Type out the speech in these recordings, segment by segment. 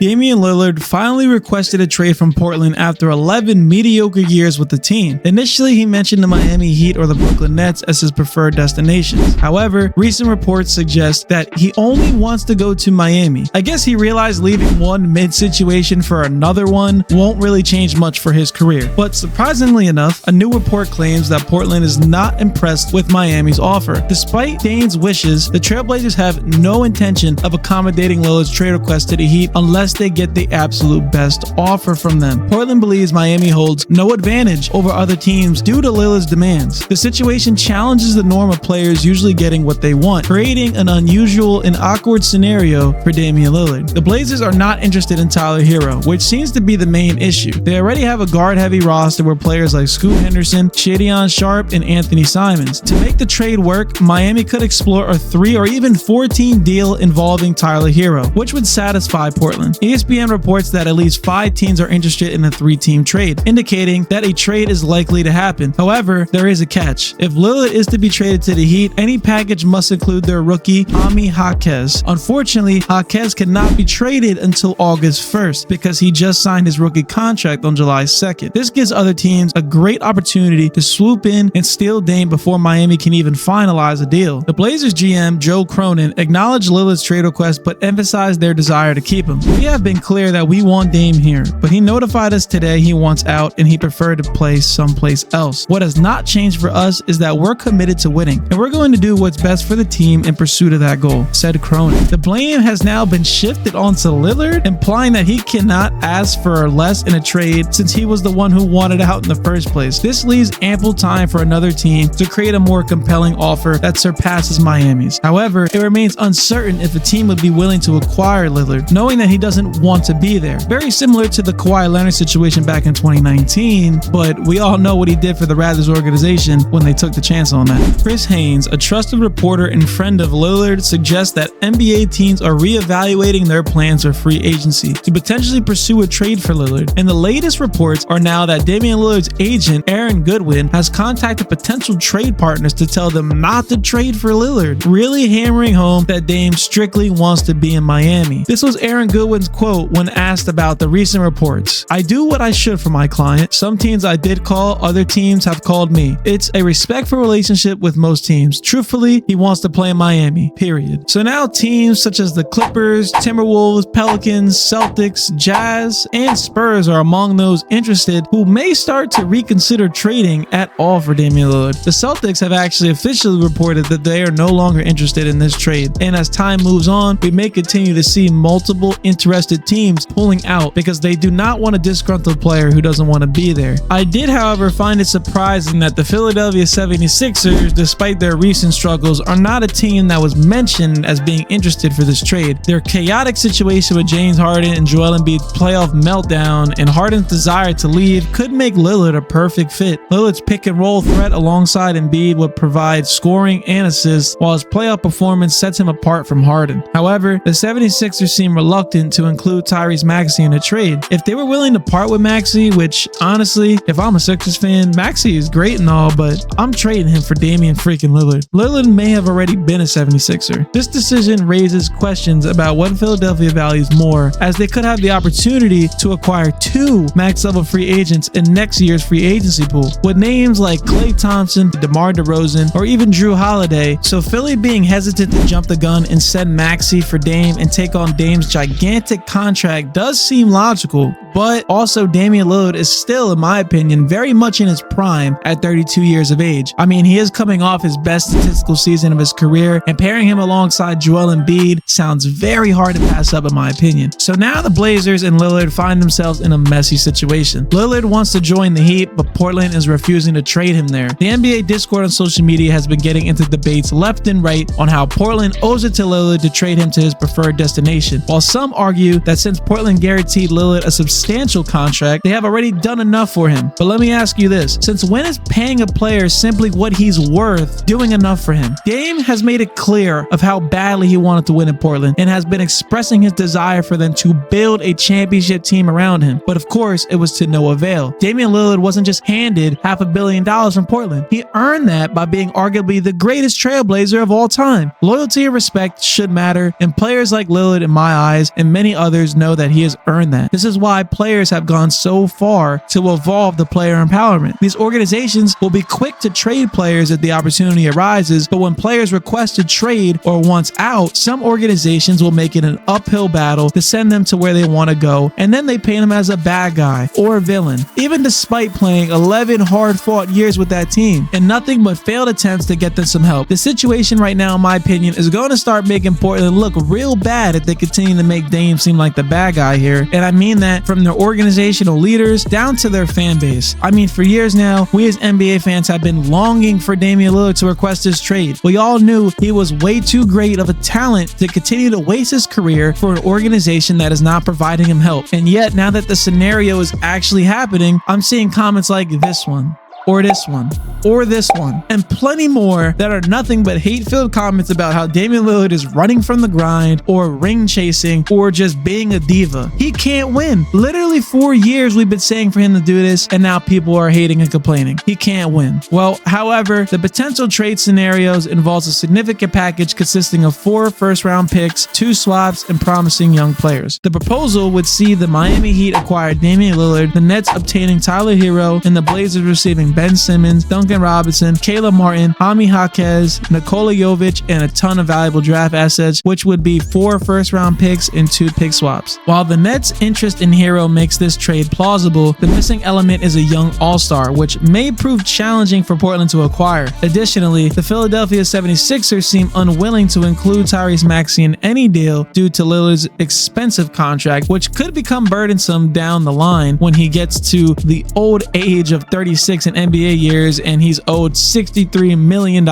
Damian Lillard finally requested a trade from Portland after 11 mediocre years with the team. Initially, he mentioned the Miami Heat or the Brooklyn Nets as his preferred destinations. However, recent reports suggest that he only wants to go to Miami. I guess he realized leaving one mid-situation for another one won't really change much for his career. But surprisingly enough, a new report claims that Portland is not impressed with Miami's offer. Despite Dame's wishes, the Trailblazers have no intention of accommodating Lillard's trade request to the Heat unless they get the absolute best offer from them. Portland believes Miami holds no advantage over other teams due to Lillard's demands. The situation challenges the norm of players usually getting what they want, creating an unusual and awkward scenario for Damian Lillard. The Blazers are not interested in Tyler Hero, which seems to be the main issue. They already have a guard-heavy roster where players like Scoot Henderson, Shadion Sharp, and Anthony Simons. To make the trade work, Miami could explore a 3 or even 4-team deal involving Tyler Hero, which would satisfy Portland. ESPN reports that at least 5 teams are interested in a 3-team trade, indicating that a trade is likely to happen. However, there is a catch. If Lillard is to be traded to the Heat, any package must include their rookie, Ami Jaquez. Unfortunately, Jaquez cannot be traded until August 1st because he just signed his rookie contract on July 2nd. This gives other teams a great opportunity to swoop in and steal Dame before Miami can even finalize a deal. The Blazers GM, Joe Cronin, acknowledged Lillard's trade request but emphasized their desire to keep him. "We have been clear that we want Dame here, but he notified us today he wants out and he preferred to play someplace else. What has not changed for us is that we're committed to winning, and we're going to do what's best for the team in pursuit of that goal," said Cronin. The blame has now been shifted onto Lillard, implying that he cannot ask for less in a trade since he was the one who wanted out in the first place. This leaves ample time for another team to create a more compelling offer that surpasses Miami's. However, it remains uncertain if a team would be willing to acquire Lillard, knowing that he doesn't want to be there. Very similar to the Kawhi Leonard situation back in 2019, but we all know what he did for the Raptors organization when they took the chance on that. Chris Haynes, a trusted reporter and friend of Lillard, suggests that NBA teams are reevaluating their plans for free agency to potentially pursue a trade for Lillard. And the latest reports are now that Damian Lillard's agent, Aaron Goodwin, has contacted potential trade partners to tell them not to trade for Lillard, really hammering home that Dame strictly wants to be in Miami. This was Aaron Goodwin's quote when asked about the recent reports. "I do what I should for my client. Some teams I did call, other teams have called me. It's a respectful relationship with most teams. Truthfully, he wants to play in Miami, period." So now teams such as the Clippers, Timberwolves, Pelicans, Celtics, Jazz, and Spurs are among those interested who may start to reconsider trading at all for Damian Lillard. The Celtics have actually officially reported that they are no longer interested in this trade. And as time moves on, we may continue to see multiple interested teams pulling out because they do not want a disgruntled player who doesn't want to be there. I did, however, find it surprising that the Philadelphia 76ers, despite their recent struggles, are not a team that was mentioned as being interested for this trade. Their chaotic situation with James Harden and Joel Embiid's playoff meltdown and Harden's desire to leave could make Lillard a perfect fit. Lillard's pick and roll threat alongside Embiid would provide scoring and assists, while his playoff performance sets him apart from Harden. However, the 76ers seem reluctant to include Tyrese Maxey in a trade. If they were willing to part with Maxey, which honestly, if I'm a Sixers fan, Maxey is great and all, but I'm trading him for Damian freaking Lillard. Lillard may have already been a 76er. This decision raises questions about what Philadelphia values more, as they could have the opportunity to acquire 2 max-level free agents in next year's free agency pool, with names like Klay Thompson, DeMar DeRozan, or even Drew Holiday. So Philly being hesitant to jump the gun and send Maxey for Dame and take on Dame's gigantic contract does seem logical, but also Damian Lillard is still, in my opinion, very much in his prime at 32 years of age. I mean, he is coming off his best statistical season of his career, and pairing him alongside Joel Embiid sounds very hard to pass up, in my opinion. So now the Blazers and Lillard find themselves in a messy situation. Lillard wants to join the Heat, but Portland is refusing to trade him there. The NBA Discord on social media has been getting into debates left and right on how Portland owes it to Lillard to trade him to his preferred destination, while some argue that since Portland guaranteed Lillard a substantial contract, they have already done enough for him. But let me ask you this: since when is paying a player simply what he's worth doing enough for him? Dame has made it clear of how badly he wanted to win in Portland and has been expressing his desire for them to build a championship team around him. But of course, it was to no avail. Damian Lillard wasn't just handed $500 million from Portland. He earned that by being arguably the greatest trailblazer of all time. Loyalty and respect should matter, and players like Lillard, in my eyes, and many many others know that he has earned that. This is why players have gone so far to evolve the player empowerment. These organizations will be quick to trade players if the opportunity arises, but when players request a trade or wants out, some organizations will make it an uphill battle to send them to where they want to go, and then they paint him as a bad guy or a villain, even despite playing 11 hard-fought years with that team and nothing but failed attempts to get them some help. The situation right now, in my opinion, is going to start making Portland look real bad if they continue to make Dame seem like the bad guy here, and I mean that from their organizational leaders down to their fan base. I mean, for years now, we as NBA fans have been longing for Damian Lillard to request his trade. We all knew he was way too great of a talent to continue to waste his career for an organization that is not providing him help. And yet, now that the scenario is actually happening, I'm seeing comments like this one, or this one, or this one, and plenty more that are nothing but hate-filled comments about how Damian Lillard is running from the grind, or ring chasing, or just being a diva. He can't win. Literally 4 years we've been saying for him to do this, and now people are hating and complaining. He can't win. Well, however, the potential trade scenarios involves a significant package consisting of 4 first-round picks, 2 swaps, and promising young players. The proposal would see the Miami Heat acquire Damian Lillard, the Nets obtaining Tyler Hero, and the Blazers receiving Ben Simmons, Duncan Robinson, Caleb Martin, Jaime Jaquez, Nikola Jovic, and a ton of valuable draft assets, which would be 4 first-round picks and 2 pick swaps. While the Nets' interest in Hero makes this trade plausible, the missing element is a young all-star, which may prove challenging for Portland to acquire. Additionally, the Philadelphia 76ers seem unwilling to include Tyrese Maxey in any deal due to Lillard's expensive contract, which could become burdensome down the line when he gets to the old age of 36 in NBA years and he's owed $63 million.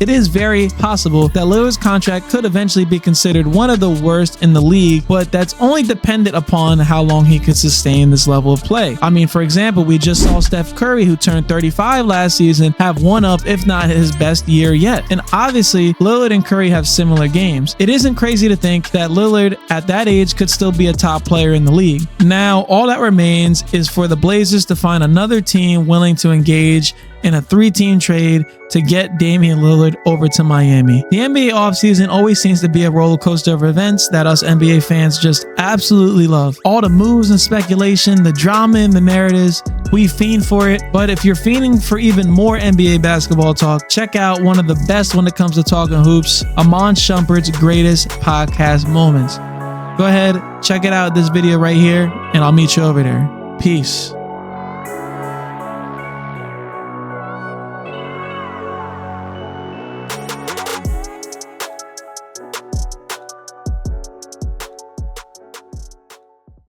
It is very possible that Lillard's contract could eventually be considered one of the worst in the league, but that's only dependent upon how long he could sustain this level of play. I mean, for example, we just saw Steph Curry, who turned 35 last season, have one of, if not his best year yet. And obviously, Lillard and Curry have similar games. It isn't crazy to think that Lillard at that age could still be a top player in the league. Now, all that remains is for the Blazers to find another team willing to engage in a 3-team trade to get Damian Lillard over to Miami. The NBA offseason always seems to be a roller coaster of events that us NBA fans just absolutely love. All the moves and speculation, the drama and the narratives, we fiend for it. But if you're fiending for even more NBA basketball talk, check out one of the best when it comes to talking hoops, Amon Shumpert's greatest podcast moments. Go ahead, check it out, this video right here, and I'll meet you over there. Peace.